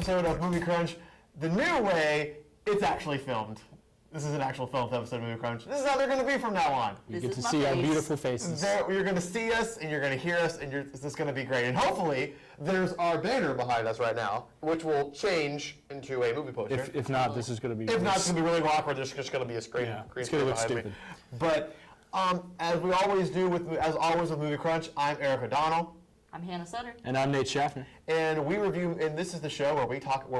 episode of Movie Crunch the new way. It's actually filmed. This is an actual filmed episode of Movie Crunch. This is how they're going to be from now on. You get to see our beautiful faces. You're going to see us, and you're going to hear us, and this is going to be great. And hopefully, there's our banner behind us right now, which will change into a movie poster. If not, this is going to be. If not, it's going to be really awkward. There's just going to be a screen. Yeah, green it's going to look behind stupid. me. But as we always do with Movie Crunch, I'm Eric O'Donnell. I'm Hannah Sutter. And I'm Nate Schaffner. And we review, and this is the show where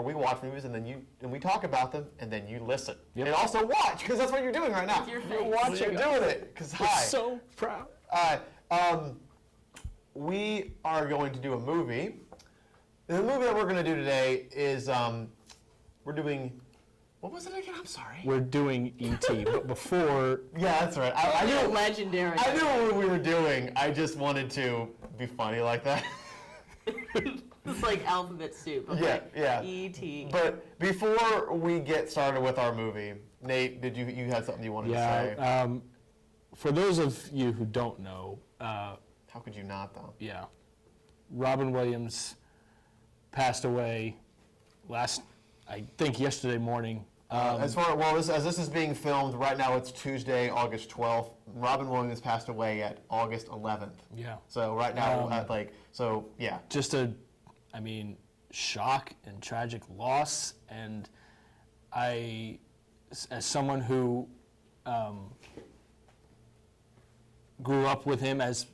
we watch movies, and then we talk about them, and then you listen. Yep. And also watch, because that's what you're doing right now. With your face. You're watching. You're doing it. Because I'm so proud. We are going to do a movie. The movie that we're going to do today is we're doing. What was it again? I'm sorry. We're doing E.T., but before. Yeah, that's right. I knew legendary. I knew what we were doing. I just wanted to be funny like that. It's like alphabet soup. Okay. Yeah. E.T. But before we get started with our movie, Nate, did you had something you wanted to say? For those of you who don't know, how could you not, though? Yeah, Robin Williams passed away I think yesterday morning. As this is being filmed right now, it's Tuesday, August 12th. Robin Williams passed away at August 11th. Yeah. So right now, yeah. Just shock and tragic loss, and as someone who grew up with him as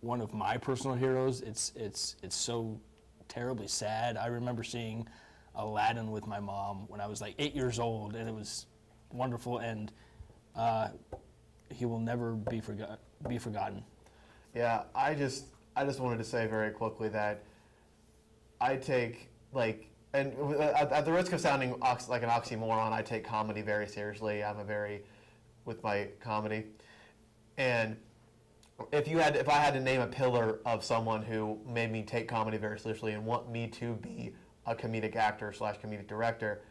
one of my personal heroes, it's so terribly sad. I remember seeing Aladdin with my mom when I was like 8 years old, and it was wonderful, and he will never be forgotten. Yeah, I just wanted to say very quickly that I take, and at the risk of sounding like an oxymoron, I take comedy very seriously. With my comedy. And if I had to name a pillar of someone who made me take comedy very seriously and want me to be a comedic actor / comedic director,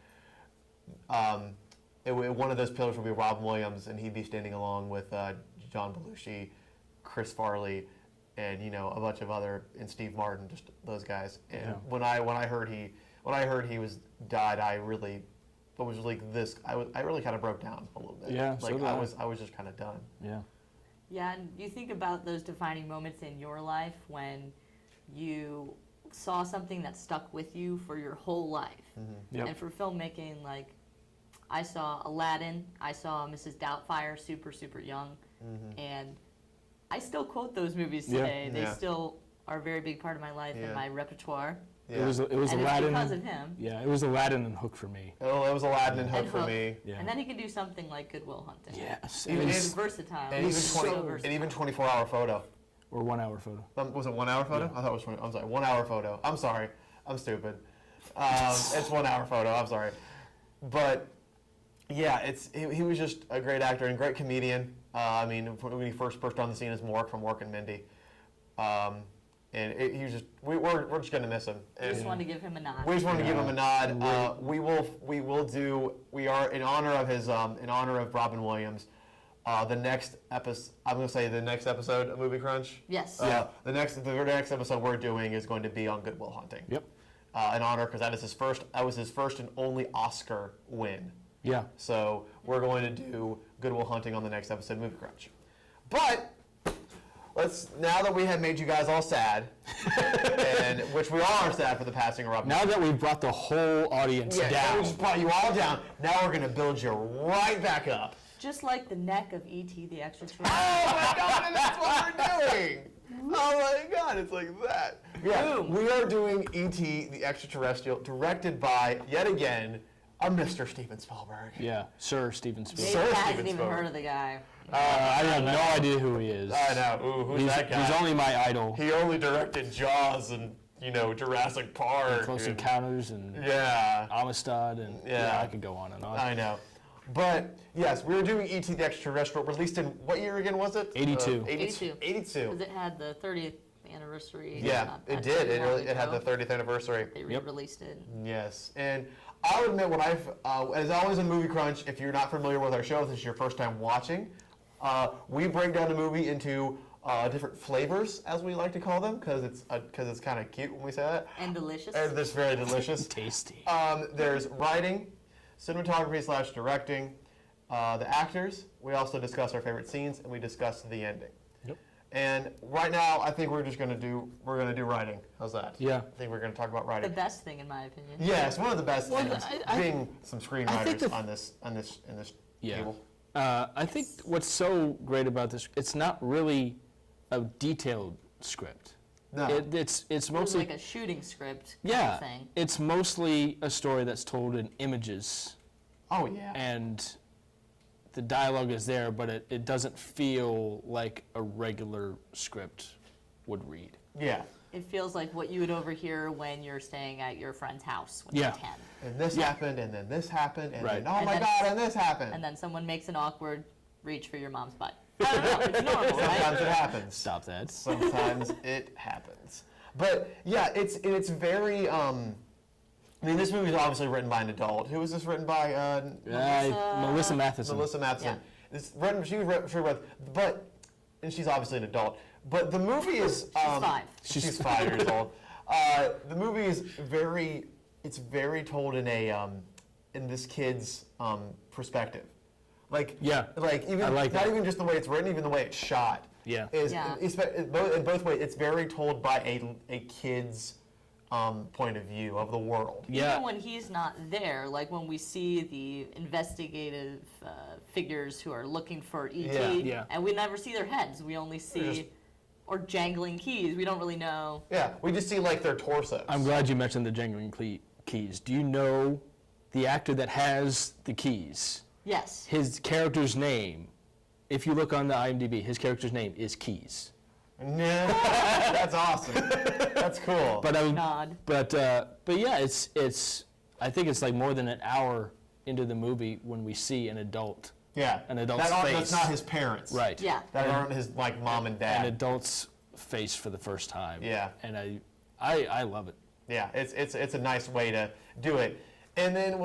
one of those pillars would be Robin Williams, and he'd be standing along with John Belushi, Chris Farley, and a bunch of other, and Steve Martin, just those guys. And Yeah. when I heard he was died, I really kind of broke down a little bit. Yeah, so did I was just kind of done. Yeah. Yeah, and you think about those defining moments in your life when you saw something that stuck with you for your whole life. Mm-hmm. Yep. And for filmmaking, I saw Aladdin, I saw Mrs. Doubtfire super, super young, and I still quote those movies today. Yeah. They Yeah. still are a very big part of my life and my repertoire. Yeah. It was And Aladdin. it's because of him. Yeah, it was Aladdin and Hook for me. Oh, it was Aladdin and Hook And for Hook. me. Yeah. And then he can do something like Good Will Hunting. Yes. It's versatile. And even 24-hour photo. Or 1 hour photo. Was it 1 hour photo? Yeah. I thought it was 20. I'm sorry, 1 hour photo. I'm sorry. I'm stupid. It's 1 hour photo. I'm sorry. But yeah, he was just a great actor and great comedian. When he first burst on the scene as Mork from Mork and Mindy. He was just, we're just gonna miss him. We just wanted to give him a nod. We just wanted to give him a nod. We are in honor of Robin Williams. The next episode, I'm going to say the next episode of Movie Crunch. Yes. The next episode we're doing is going to be on Good Will Hunting. Yep. In honor, because that was his first and only Oscar win. Yeah. So we're going to do Good Will Hunting on the next episode of Movie Crunch. But now that we have made you guys all sad, and which we all are sad for the passing of Robin. Now that we've brought the whole audience now down. we just brought you all down. Now we're going to build you right back up. Just like the neck of E.T. the Extra-Terrestrial. Oh my God, and that's what we're doing. Oh my God, it's like that. Yeah, Boom. we are doing E.T. the Extra-Terrestrial, directed by, yet again, a Mr. Steven Spielberg. Yeah, Sir Steven Nate Spielberg. Sir hasn't Steven even Spielberg. heard of the guy. I have no idea who he is. I know. Ooh, who's that guy? He's only my idol. He only directed Jaws and, Jurassic Park. Close Encounters and Yeah. Amistad, and Yeah. I could go on and on. I know. But, yes, we were doing E.T. the Extraterrestrial, released in, what year again was it? 82. 82. 82. Because it had the 30th anniversary. Yeah, it did. It had the 30th anniversary. They re-released it. Yes, and I'll admit, as always in Movie Crunch, if you're not familiar with our show, if this is your first time watching, we break down the movie into different flavors, as we like to call them, because it's kind of cute when we say that. And delicious. And it's very delicious. Tasty. There's writing, cinematography / directing, the actors. We also discuss our favorite scenes, and we discuss the ending. Yep. And right now, I think we're gonna do writing. How's that? Yeah. I think we're gonna talk about The writing. best thing, in my opinion. Yes, one of the best Well, things. Being some screenwriters on this Yeah. table. I think what's so great about this, it's not really a detailed script. No. It's It was mostly like a shooting script kind yeah. of thing. It's mostly a story that's told in images, Oh yeah. and the dialogue is there, but it doesn't feel like a regular script would read. Yeah. It feels like what you would overhear when you're staying at your friend's house when Yeah. you're 10. And this happened, and then this happened, and Right. then, oh And my then- God, and this happened. And then someone makes an awkward reach for your mom's butt. I don't know, it's normal, Sometimes right? it happens. Stop that. Sometimes it happens. But yeah, it's very. I mean, this movie is obviously written by an adult. Who was this written by? Melissa Matheson. Melissa Matheson. Yeah. It's written. She wrote, but and she's obviously an adult. But the movie is. She's 5. She's 5 years old. The movie is very. It's very told in a in this kid's perspective. Like Yeah, like even I like not that. even just the way it's written, even the way it's shot. Yeah. Is Yeah. in both ways. It's very told by a kid's point of view of the world. Yeah. Even when he's not there, like when we see the investigative figures who are looking for ET, Yeah. Yeah. and we never see their heads. We only see, just- or jangling keys. We don't really know. Yeah, we just see like their torsos. I'm glad you mentioned the jangling keys. Do you know the actor that has the keys? Yes. His character's name, if you look on the IMDb, his character's name is Keys. Nah, that's awesome. That's cool. But Nod. but yeah, it's I think it's like more than an hour into the movie when we see an adult's yeah, an adult's that's face. not his parents. right. Yeah. That aren't his like mom and An dad. adult's face for the first time. Yeah. And I love it. Yeah, it's a nice way to do it. And then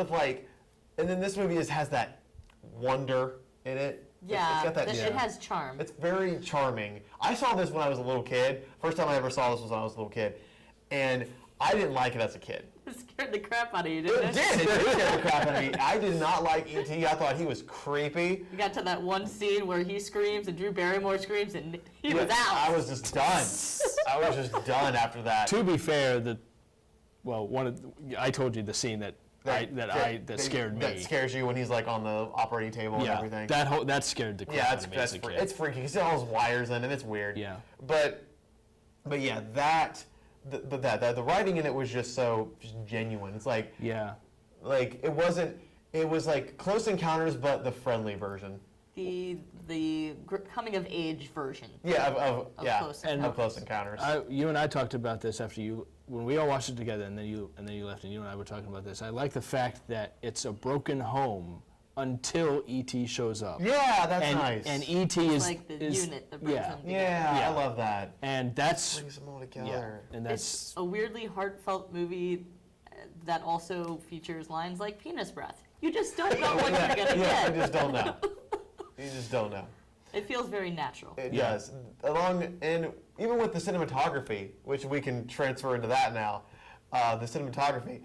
this movie has that wonder in it. Yeah. It's got that. It has charm. It's very charming. I saw this when I was a little kid. First time I ever saw this was when I was a little kid, and I didn't like it as a kid. It scared the crap out of you, didn't It it? did scare the crap out of me. I did not like E.T. I thought he was creepy. We got to that one scene where he screams and Drew Barrymore screams and he was Yeah, out. I was just done. I was just done after that. To be fair, I told you the scene that scared me. That scares you when he's like on the operating table and yeah, everything. that scared the crap Yeah, out of me as a kid. it's freaky. You see all those wires in it. It's weird. Yeah. But yeah, the writing in it was just genuine. It's like Yeah. it wasn't. It was like Close Encounters, but the friendly version. The coming of age version. Yeah, Of yeah, Close of Close Encounters. You and I talked about this when we all watched it together, and then you left, and you and I were talking about this. I like the fact that it's a broken home until ET shows up. Yeah, that's and, nice. And ET It's is like the is- unit that brings yeah, them together. yeah, Yeah. I love that. and that's Brings them all yeah, together. and It's that's a weirdly heartfelt movie that also features lines like penis breath. You just don't know what you're gonna Yeah, get. you just don't know. You just don't know. It feels very natural. It Yeah. does. And even with the cinematography, which we can transfer into that now, the cinematography,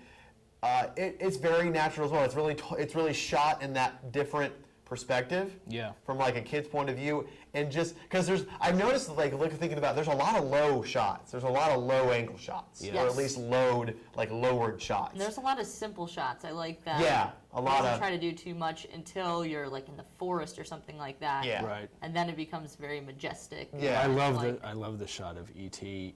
it's very natural as well. It's really shot in that different perspective. Yeah. From like a kid's point of view, and just because I've noticed thinking about, there's a lot of low shots. There's a lot of low angle shots, Yeah. or at Yes. least lowered shots. And there's a lot of simple shots. I like that. Yeah, a It lot doesn't of- try to do too much until you're like in the forest or something like that. Yeah. right. And then it becomes very majestic. Yeah. I love Like- I love the shot of ET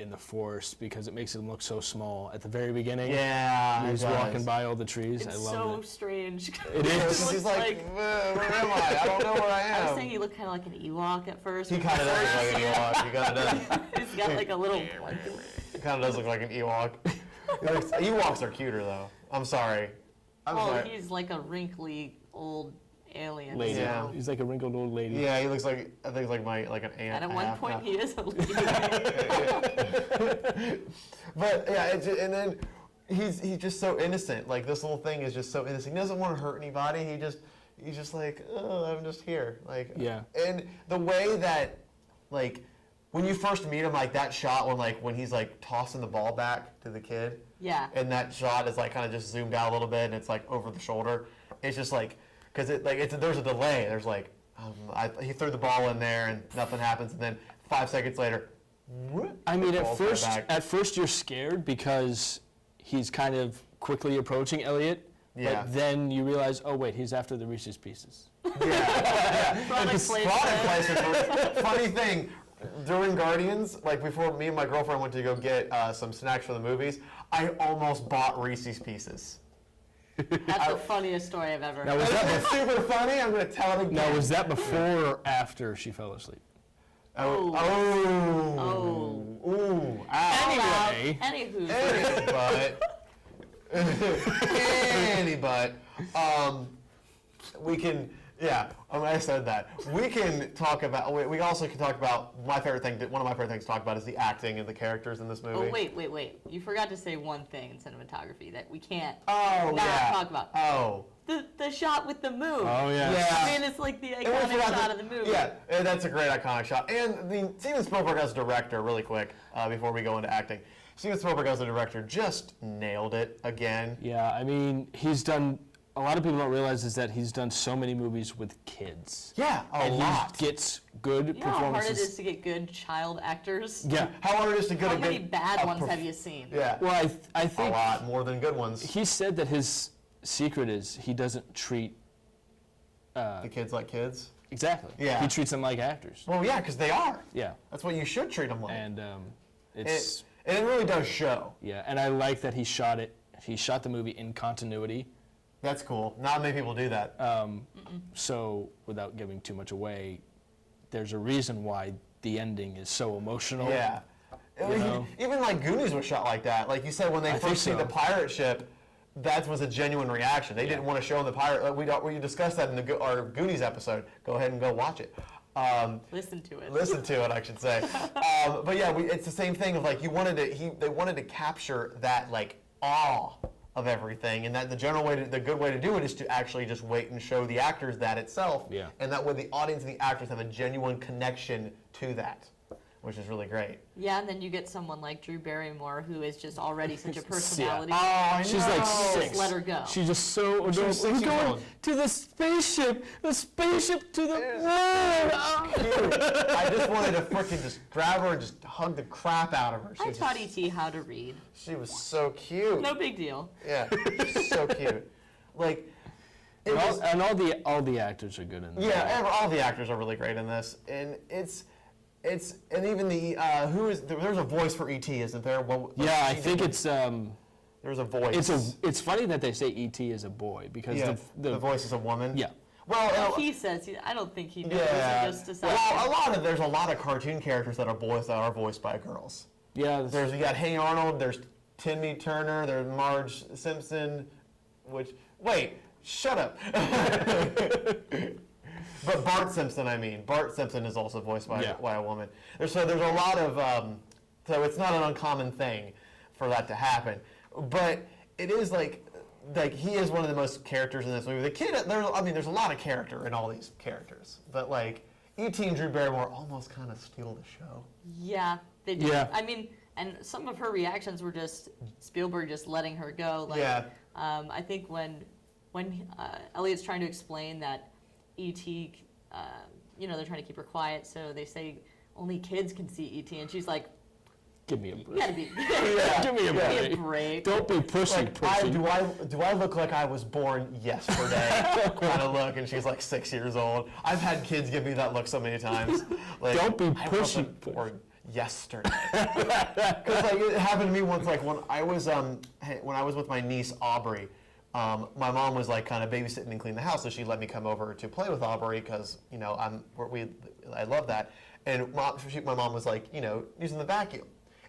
in the forest because it makes him look so small at the very beginning. Yeah, He's it does. walking by all the trees. It's I love so it. strange. It is. looks He's like, where am I? I don't know where I I am. was saying he looked kind of like an Ewok at first. He kind of does look like an Ewok. He kind of does. He's got like a little. He kind of does look like an Ewok. Ewoks are cuter though. I'm sorry. I'm Oh, sorry. he's like a wrinkly old alien. Lady. Yeah. He's like a wrinkled old lady. Yeah, he looks like, I think it's like an aunt. And at one half point, now. he is a lady. But yeah, and then he's just so innocent. Like this little thing is just so innocent. He doesn't want to hurt anybody. He's just like, oh, I'm just here. Like Yeah. And the way that like when you first meet him, like that shot when he's like tossing the ball back to the kid. Yeah. And that shot is like kind of just zoomed out a little bit, and it's like over the shoulder. It's just like because there's a delay. There's like he threw the ball in there and nothing happens, and then 5 seconds later. I mean, the at ball's right back. first you're scared because he's kind of quickly approaching Elliot. Yeah. But then you realize, oh wait, he's after the Reese's Pieces. Yeah. Product Product placement. placement. Funny thing, during Guardians, like before me and my girlfriend went to go get some snacks for the movies, I almost bought Reese's Pieces. That's the funniest story I've ever Now, heard. was that It's super funny. I'm going to tell it again. Now, was that before or after she fell asleep? Oh. Ooh. Ow. Anyway. Anywho. But we can, I said that. We can talk about, we also can talk about one of my favorite things to talk about is the acting and the characters in this movie. Oh, wait. You forgot to say one thing in cinematography that we can't not talk about. Oh. The shot with the moon. Oh, yeah. Yeah. I mean, it's like the And we iconic forgot shot of the movie. Yeah, that's a great iconic shot. And Steven Spielberg as director, really quick, before we go into acting. Steven Spielberg as a director just nailed it again. Yeah, I mean, a lot of people don't realize is that he's done so many movies with kids. Yeah, a and lot. he gets good You know how hard it performances. is to get good child actors? Yeah. How hard it is to get How a many good... bad ones have you seen? Yeah, Well, I a think lot more than good ones. he said that his secret is he doesn't treat The kids like kids. exactly. Yeah. He treats them like actors. Well, yeah, because they are. Yeah. That's what you should treat them like. And it's And it really does show. yeah, and I like that he shot it. He shot the movie in continuity. That's cool. Not many people do that. So without giving too much away, there's a reason why the ending is so emotional. Yeah. know? Even like Goonies was shot like that. Like you said, when they I think first see so. the pirate ship, that was a genuine reaction. They didn't want to show the pirate. Like we discussed that in our Goonies episode. Go ahead and go watch it. Listen to it. Listen to it, I should say. But yeah, it's the same thing of like they wanted to capture that like awe of everything, and that the good way to do it is to actually just wait and show the actors that itself. Yeah. And that way the audience and the actors have a genuine connection to that, which is really great. Yeah, and then you get someone like Drew Barrymore, who is just already such a personality. Oh, I know. She's like 6. Just let her go. She's just so adorable. She's 6 We're years going old. to the spaceship to the moon. I just wanted to freaking just grab her and just hug the crap out of her. I taught E.T. how to read. She was so cute. No big deal. Yeah, she's so cute. Like, it was, And all the actors are good in this. all the actors are really great in this, and it's and even there's a voice for E.T., isn't there? Well, Yeah, I think it's there's a voice. it's funny that they say E.T. is a boy because the voice is a woman. Yeah. Well, He says, I don't think he knows. yeah. He just decided. Well, there's a lot of cartoon characters that are boys that are voiced by girls. Yeah, You got Hey Arnold, there's Timmy Turner, there's Marge Simpson, wait, shut up. But Bart Simpson is also voiced by a woman. There's a lot of, so it's not an uncommon thing for that to happen. But it is like he is one of the most characters in this movie. The kid, there's a lot of character in all these characters, but like E.T. and Drew Barrymore almost kind of steal the show. Yeah, they do. Yeah. I mean, and some of her reactions were just Spielberg just letting her go. Like, Yeah. I think when Elliot's trying to explain that E.T., they're trying to keep her quiet, so they say only kids can see E.T., and she's like, give me a you break. gotta be, Give me a give me a break. break. Don't be pushing. Do I look like I was born yesterday? Kind of look, and she's like 6 years old. I've had kids give me that look so many times. Like, Don't be I pushing. wasn't born yesterday. Because like it happened to me once. Like when I was with my niece Aubrey. My mom was like kind of babysitting and cleaning the house, so she let me come over to play with Aubrey because I love that. And my mom was like using the vacuum.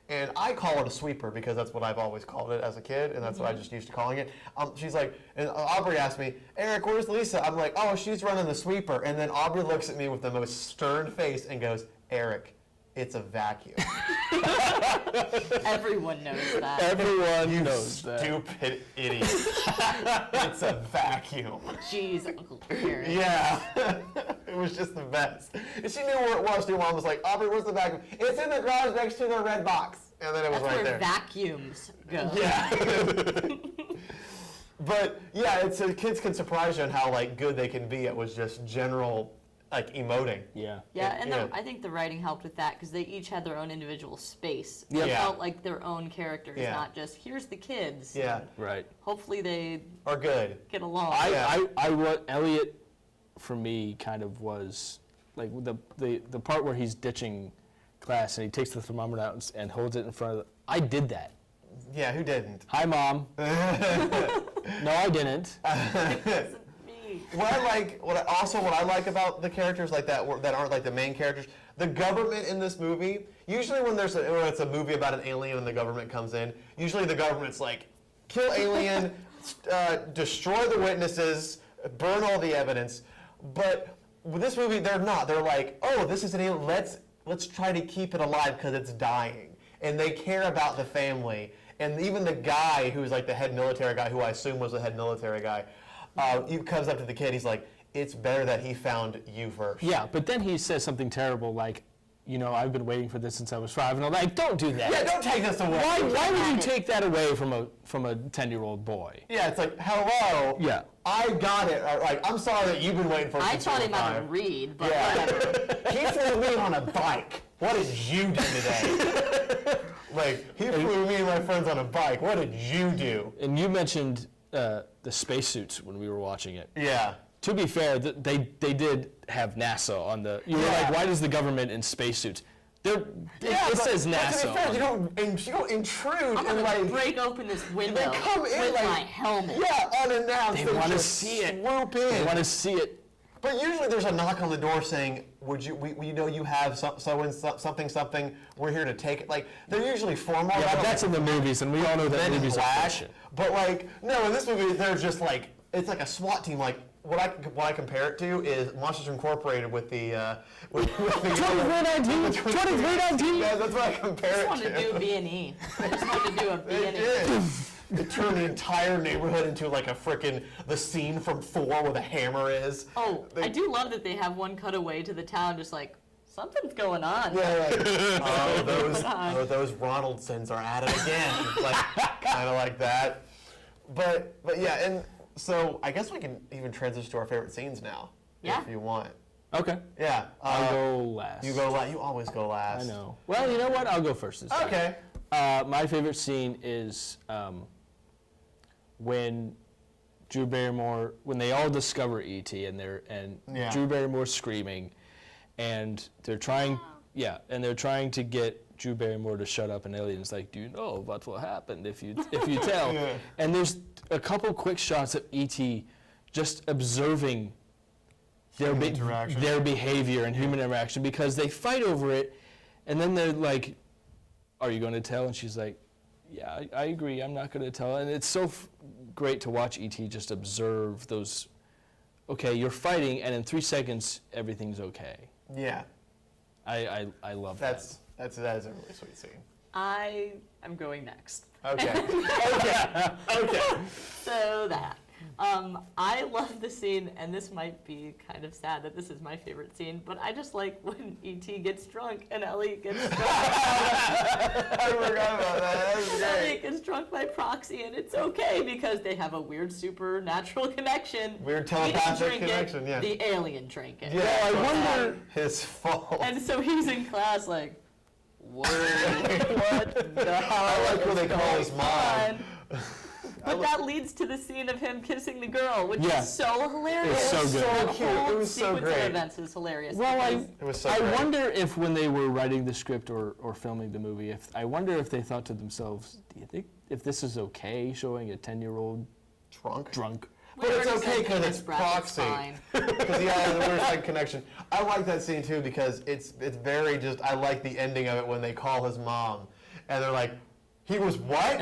And I call it a sweeper because that's what I've always called it as a kid, and that's what I just used to calling it. She's like, and Aubrey asked me, Eric, where's Lisa? I'm like, oh, she's running the sweeper. And then Aubrey looks at me with the most stern face and goes, Eric, it's a vacuum. Everyone knows that. Everyone knows that. Stupid idiot. It's a vacuum. Jeez, Uncle Eric. Yeah. It It was just the best. And she knew where it was. Your mom was like, Aubrey, where's the vacuum? It's in the garage next to the red box. And then it was That's right where there. vacuums go. Yeah. But yeah, it's kids can surprise you on how like good they can be. It was just general like emoting. Yeah. Yeah, and Yeah. I think the writing helped with that because they each had their own individual space. Yeah. They Yeah. felt like their own characters, Yeah. not just here's the kids. Yeah. Right. Hopefully they Or good. get along. What Elliot, for me, kind of was like the part where he's ditching class and he takes the thermometer out and holds it in front of the, I did that. Yeah, who didn't? Hi, Mom. No, I didn't. Me. What I like about the characters like that aren't like the main characters, the government in this movie. Usually when it's a movie about an alien and the government comes in, usually the government's like, kill alien, destroy the witnesses, burn all the evidence. But with this movie, they're not. They're like, oh, this is an alien. Let's try to keep it alive because it's dying, and they care about the family. And even the guy who's like the head military guy, who I assume was the head military guy, he comes up to the kid. He's like, "It's better that he found you first." Yeah, but then he says something terrible like, you know, I've been waiting for this since I was 5, and I'm like, don't do that. Yeah, don't take this away. Why would you take that away from a 10-year-old boy? Yeah, it's like, hello. Yeah. I got it. Like, I'm sorry that you've been waiting for. I since taught you him were how to 5. read, but Yeah. whatever. He flew me on a bike. What did you do today? Like, he flew me and my friends on a bike. What did you do? And you mentioned the spacesuits when we were watching it. Yeah. To be fair, they did have NASA on the. You were Yeah. like, why does the government in spacesuits? It but- says but to NASA. be fair, on you it. don't intrude I'm and gonna like break open this window they come in with like my helmet. Yeah, unannounced. They wanna just see it. Swoop I in. want to see it. But usually there's a knock on the door saying, we know you have something. We're here to take it. Like they're usually formal. Yeah, about but it. that's in the movies, and we all know that Men in movies are black. bullshit. But like, no, in this movie they're just like it's like a SWAT team. Like what I compare it to is Monsters Incorporated with the with the 2319. 2319. Yeah, that's what I compare I it just wanted to do to. a B&E. I just wanted to do a They B&E. did. It turned the entire neighborhood into like a frickin' the scene from 4 where the hammer is. Oh, I do love that they have one cutaway to the town, just like, something's going on. Yeah, like, those Ronaldsons are at it again. It's like kind of like that. But yeah, and so I guess we can even transition to our favorite scenes now, Yeah. if you want. Okay. Yeah. I'll go last. You go last. You always go last. I know. Well, you know what? I'll go first this time. Okay. My favorite scene is when Drew Barrymore, when they all discover E.T. and Yeah. Drew Barrymore's screaming, and they're trying, they're trying to get Drew Barrymore to shut up, and Alien's like, "Do you know what will happen if you tell?" Yeah. And there's a couple quick shots of E.T. just observing Human interaction. their behavior and human interaction because they fight over it, and then they're like, "Are you going to tell?" And she's like, "Yeah, I agree. I'm not going to tell." And it's so great to watch E.T. just observe those. Okay, you're fighting, and in 3 seconds, everything's okay. Yeah. I love That is a really sweet scene. I am going next. Okay. Okay. So that. I love the scene, and this might be kind of sad that this is my favorite scene, but I just like when E.T. gets drunk and Elliot gets drunk. I forgot about that. That was And great. Elliot gets drunk by proxy, and it's okay because they have a weird supernatural connection. Weird He didn't telepathic drink connection, it, yeah. The alien drank it. Yeah, I wonder- his fault. And so he's in class like, what the hell I like when they is call his going mom. on? But that leads to the scene of him kissing the girl, which Yeah. is so hilarious. It's so good. That So cute. whole It was so sequence great. of events is hilarious. Well, because It was so I great. wonder if when they were writing the script or filming the movie, I wonder if they thought to themselves, do you think if this is okay showing a 10-year-old Drunk. drunk? But it's already okay said because penis it's bracket's proxy. fine. Because yeah, the weird side connection. I like that scene too because it's very just. I like the ending of it when they call his mom, and they're like, "He was what?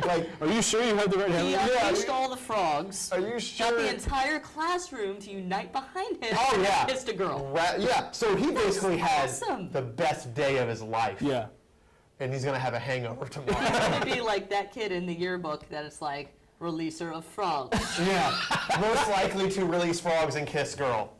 Like, Are you sure you have the right He hand? unleashed all the frogs. are you Got sure?" the entire classroom to unite behind him. Oh yeah. And kissed a girl. Yeah. So he basically had awesome. the best day of his life. Yeah. And he's gonna have a hangover tomorrow. He's gonna be like that kid in the yearbook that it's like releaser of frogs. Yeah. Most likely to release frogs and kiss girl.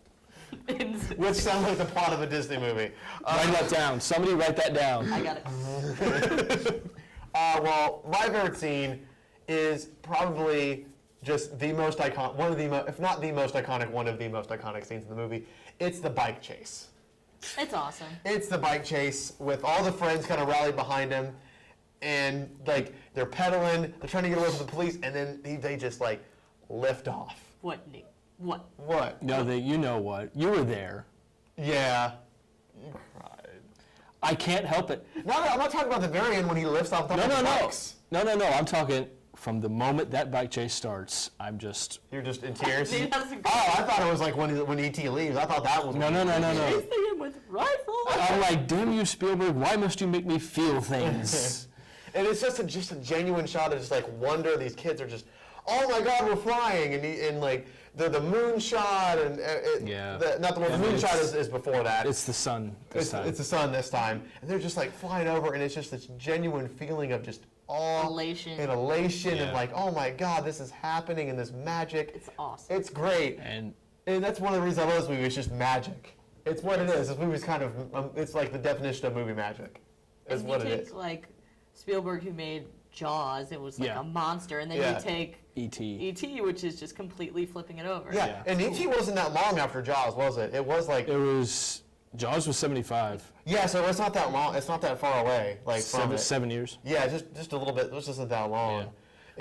which sounds like the plot of a Disney movie. Write that down. Somebody write that down. I got it. Well, my favorite scene is probably just the most iconic, if not the most iconic, one of the most iconic scenes in the movie. It's the bike chase. It's awesome. It's the bike chase with all the friends kind of rallied behind him, and like they're pedaling, they're trying to get away from the police, and then they just like lift off. What, Nate? What? What? No, you know what? You were there. Yeah. You cried. I can't help it. No, I'm not talking about the very end when he lifts off the bikes. No. I'm talking from the moment that bike chase starts. I'm just. You're just in tears. Nate has a- Oh, I thought it was like when E.T. leaves. I thought that was. No. Chasing him with rifles. I'm like, damn you, Spielberg! Why must you make me feel things? And it's just a genuine shot of just like wonder. These kids are just, oh my God, we're flying, and like the moon shot and Yeah. Not the one. The moon shot is before that. It's the sun this time. It's the sun this time, and they're just like flying over, and it's just this genuine feeling of just awe, Elation. and elation, Yeah. and like, oh my God, this is happening, and this magic. It's awesome. It's great, And and that's one of the reasons I love this movie. It's just magic. It's what it is. This movie's kind of it's like the definition of movie magic. Is And what you it take is. like Spielberg, who made Jaws, it was like Yeah. a monster, and then Yeah. you take E.T. E.T., which is just completely flipping it over. Yeah, Yeah. and E.T. wasn't that long after Jaws, was it? It was like, It was Jaws was 75. yeah, so it's not that long. It's not that far away, like from it. 7 years. Yeah, just a little bit. It just isn't that long. Yeah.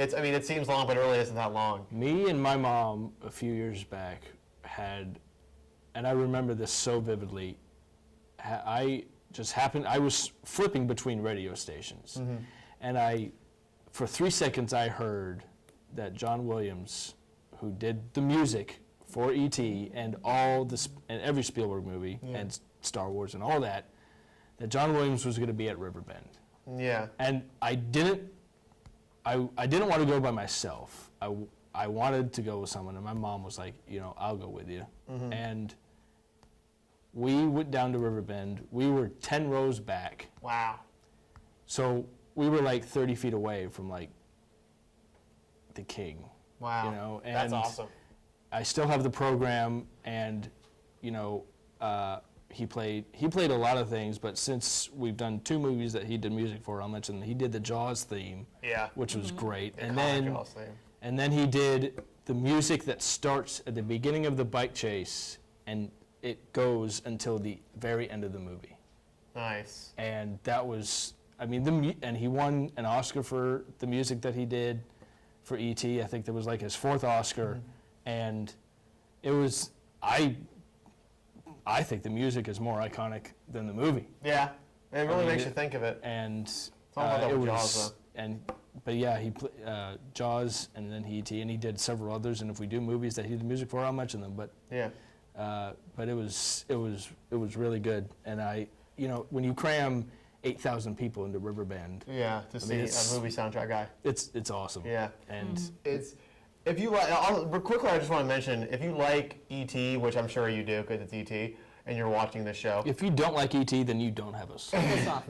It's. I mean, it seems long, but it really isn't that long. Me and my mom a few years back had, and I remember this so vividly. I was flipping between radio stations, and for 3 seconds I heard that John Williams, who did the music for E.T. and and every Spielberg movie and Star Wars and all that John Williams was going to be at Riverbend. Yeah. And I didn't want to go by myself. I wanted to go with someone, and my mom was like, I'll go with you. And we went down to Riverbend. We were 10 rows back. Wow. So we were like 30 feet away from like the king. Wow. And That's awesome. I still have the program, and he played a lot of things, but since we've done 2 movies that he did music for, I'll mention he did the Jaws theme, Yeah. which was great, and Iconic then Jaws theme. and then he did the music that starts at the beginning of the bike chase, and it goes until the very end of the movie. Nice. And that was, and he won an Oscar for the music that he did for E.T. I think that was like his 4th Oscar, and it was, I think the music is more iconic than the movie, Yeah. It really mean, makes you think of it. and all about that it with was, Jaws, but yeah, he played Jaws, and then E.T., and he did several others, and if we do movies that he did music for, I'll mention them, but Yeah. it was really good, and when you cram 8,000 people into Riverbend, Yeah. To see it's- a movie soundtrack guy. it's awesome. Yeah. And It's. If you like, quickly, I just want to mention, if you like E.T., which I'm sure you do because it's E.T., and you're watching this show. if you don't like E.T., then you don't have us. Piss off.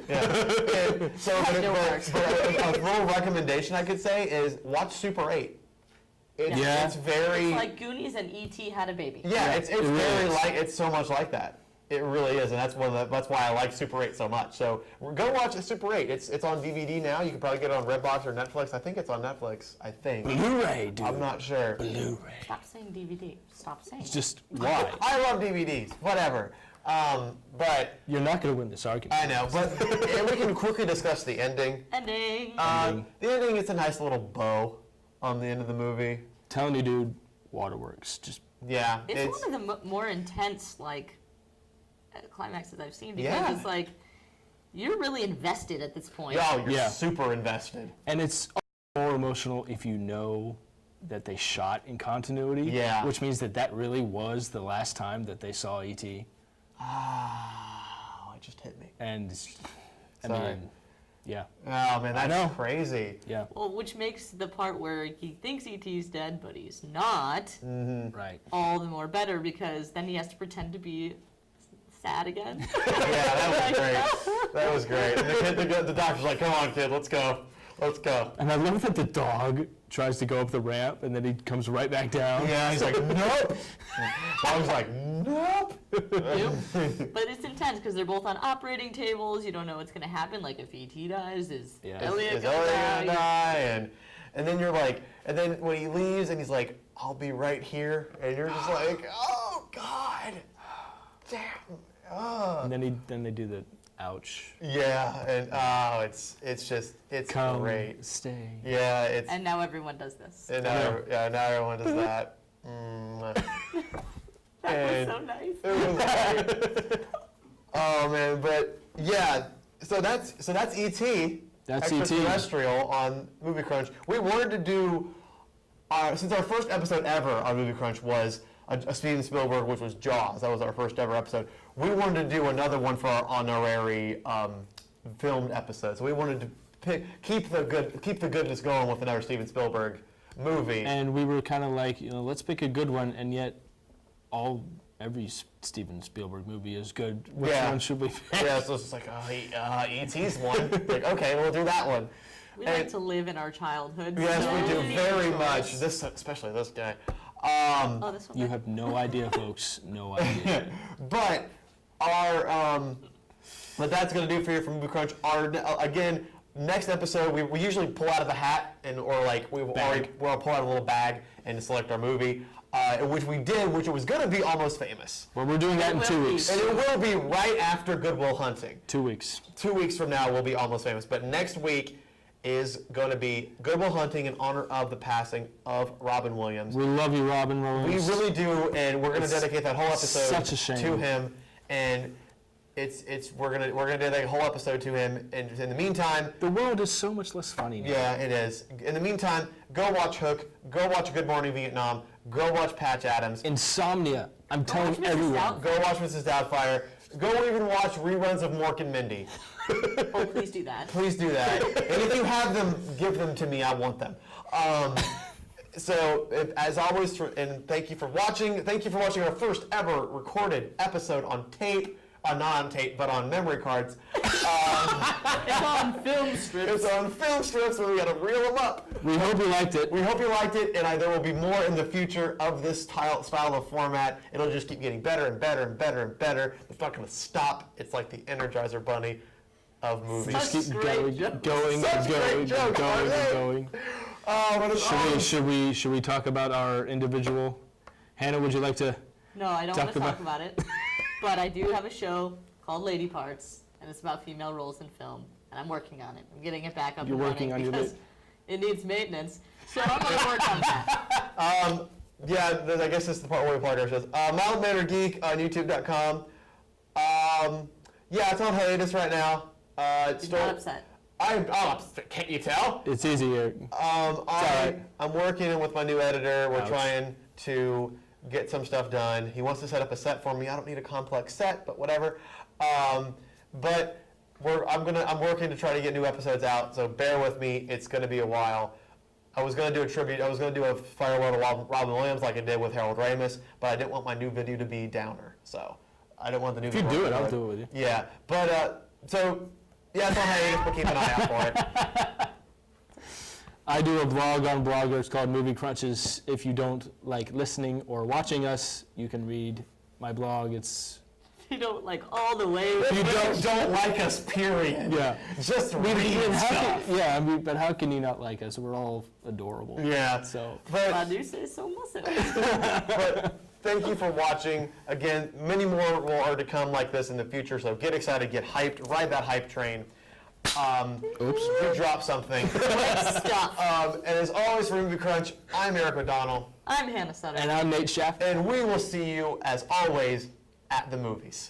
Yeah. So, but a little recommendation I could say is watch Super 8. Yeah. It's very. It's like Goonies and E.T. had a baby. Yeah, it's it really very is. it's so much like that. It really is, and that's that's why I like Super 8 so much. So go watch Super 8. It's on DVD now. You can probably get it on Redbox or Netflix. I think it's on Netflix. I think. Blu-ray, dude. I'm not sure. Blu-ray. Stop saying DVD. Stop saying It's it. just why? I love DVDs. Whatever. But You're not going to win this argument. I know. But and we can quickly discuss the ending. Ending. The ending is a nice little bow on the end of the movie. Telling you, dude, Waterworks. Just Yeah. It's one of the more intense, climaxes I've seen, because Yeah. it's like, you're really invested at this point. Oh, you're Yeah. super invested. and it's more emotional if you know that they shot in continuity. Yeah. Which means that really was the last time that they saw E.T. Oh, it just hit me. And I Sorry. mean, yeah, Oh man, that's know. crazy. yeah, Well, which makes the part where he thinks E.T.'s dead, but he's not, right. all the more better, because then he has to pretend to be sad again. Yeah, that was great. That was great. And the doctor's like, "Come on, kid, let's go, let's go." And I love that the dog tries to go up the ramp, and then he comes right back down. Yeah, he's like, nope. Bob's like, nope. But it's intense because they're both on operating tables. You don't know what's going to happen. Like if E.T. dies, is Elliot Is going Elliot to gonna die? And then you're like, and then when he leaves and he's like, I'll be right here, and you're just like, oh God, damn. Oh. And then they do the ouch. Yeah, and it's Come, great. stay. Yeah, it's And now everyone does this. and now, now everyone does that. That was so nice. It was great. Oh man, but yeah, so that's E.T. That's E.T. Extra-Terrestrial on Movie Crunch. We wanted to do since our first episode ever on Movie Crunch was a Steven Spielberg, which was Jaws. That was our first ever episode. We wanted to do another one for our honorary filmed episode. So we wanted to keep the goodness going with another Steven Spielberg movie. And we were kind of like, let's pick a good one, and yet every Steven Spielberg movie is good. Which one should we pick? Yeah, so it's like, E.T.'s one. Like, okay, we'll do that one. We like to live in our childhood. Yes, so we do very choice. much. Especially this guy. Oh, this one. You have no idea, folks. No idea. But what that's going to do for you from Movie Crunch. Again, next episode we usually pull out of the hat we'll pull out a little bag and select our movie, which we did, which it was going to be Almost Famous. Well, we're doing that in 2 weeks. And it will be right after Good Will Hunting. 2 weeks. 2 weeks from now will be Almost Famous, but next week is going to be Good Will Hunting in honor of the passing of Robin Williams. We love you, Robin Williams. We really do, and we're going to dedicate that whole episode such a shame. to him. And we're gonna dedicate a whole episode to him. And in the meantime, The world is so much less funny now. yeah, it is. In the meantime, go watch Hook. Go watch Good Morning Vietnam. Go watch Patch Adams. Insomnia. I'm telling watch Mrs. everyone. Doubtfire. Go watch Mrs. Doubtfire. Go even watch reruns of Mork and Mindy. Oh, please do that. Please do that. And if you have them, give them to me. I want them. As always, and thank you for watching. Thank you for watching our first ever recorded episode on tape. Not on tape, but on memory cards. It's on film strips. It's on film strips, and we got to reel them up. We hope you liked it. We hope you liked it, and there will be more in the future of this style of format. It'll just keep getting better and better and better and better. It's not going to stop. It's like the Energizer Bunny of movies. Such Just keep great going, jokes. going, Such and great going, and jokes, going, aren't and they? going. Oh, but it's Should we talk about our individual? Hannah, would you like to? No, I don't want to Talk talk about it. But I do have a show called Lady Parts, and it's about female roles in film, and I'm working on it. I'm getting it back up You're and working running on your because it needs maintenance. So I'm going to work on that. Yeah, I guess this is the part where we plug our shows. Mild Mannered Geek on YouTube.com. Yeah, it's on hiatus right now. He's not upset. I'm upset. Can't you tell? It's easy here. I'm working with my new editor. We're Ouch. trying to get some stuff done. He wants to set up a set for me. I don't need a complex set, but whatever. But I'm working to try to get new episodes out, so bear with me. It's going to be a while. I was going to do a tribute. I was going to do a farewell to Robin Williams like I did with Harold Ramis, but I didn't want my new video to be downer. So I don't want the new. If you video do to it, be I'll like- do it with you. Yeah, but it's on hiatus, but keep an eye out for it. I do a blog on Blogger. It's called Movie Crunches. If you don't like listening or watching us, you can read my blog. It's You don't like all the way. You don't like us, period. yeah. Just read stuff. But how can you not like us? We're all adorable. Yeah. So I But do say so myself. thank you for watching. Again, many more are to come like this in the future, so get excited, get hyped, ride that hype train. Oops. You dropped something. Stuff. And as always for Movie Crunch, I'm Eric O'Donnell, I'm Hannah Sutter. and I'm Nate Schaff. and we will see you, as always, at the movies.